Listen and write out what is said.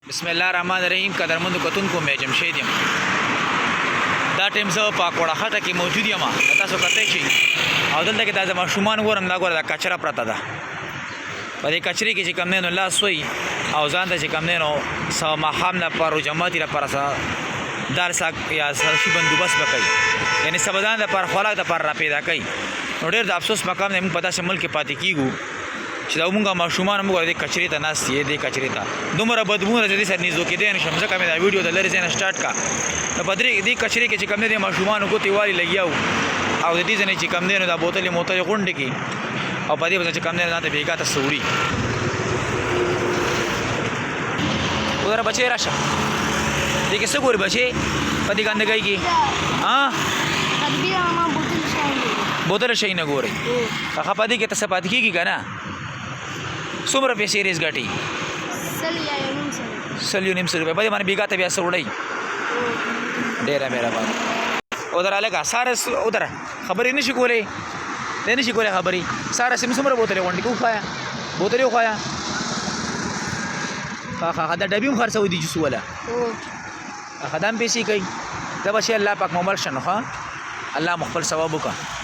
بسم الله الرحمن الرحیم. قدرمند کتونکو مې جمشید یم. دا ټیم زه په کوړه خټه کې موجود یم. تاسو کتئ شئ او دلته کې دا زما شومان ګورم، دا ګوره دا کچره پرته ده. په دې کچرې کې چې کوم دی نو لاس وی او ځان ته چې کوم دی نو ماښام لپاره او جماعتي لپاره دار ساک یا سرشي بندوبست به کوي، یعنې سبدان لپاره خوراک دپاره را پیدا کوي. نو ډېر د افسوس مقام دی، موږ په داسې ملک کې پاتې کېږو چې دا مونږ ماشومان موږ دې کچرې ته ناست یې، دې کچرې ته دومره بدبو دې سره نږدې کېدی نشم. ځکه مې دا ویډیو د لرې ځای نه سټارټ کا نو په دې کچرې کې چې کوم دی ماشومانو ګوتې والي لګیا او د دې ځای چې کوم دی نو دا بوتلې موتلې غونډې کړي او په دې وجه چې کوم دی ځان ته بېګا ته سوړي. ودره بچی راشه، دې کې څه ګورې بچی په دې ګندګۍ کې؟ بوتل شي نه ګورئ، هغه په دې کې ته څه پاتې کېږي که نه؟ څومره پیسې ریز ګټي؟ 100 روپۍ. په دې باندې بېګا ته بیا څه وړئ؟ ډېره مهرباني. ودره لږه ساره ودره خبرې نه شي کولی، دی نه شي کولی خبرې. ساره سیم څومره بوتلې غونډې کې وښایه، بوتلې وښایه. ښه دا ډبې هم خرڅوي دي جوس والا، ښه دا هم پیسې کوي. دا به چې الله پاک مو مل شه نو ښه، الله مو خپل ثواب وکړه.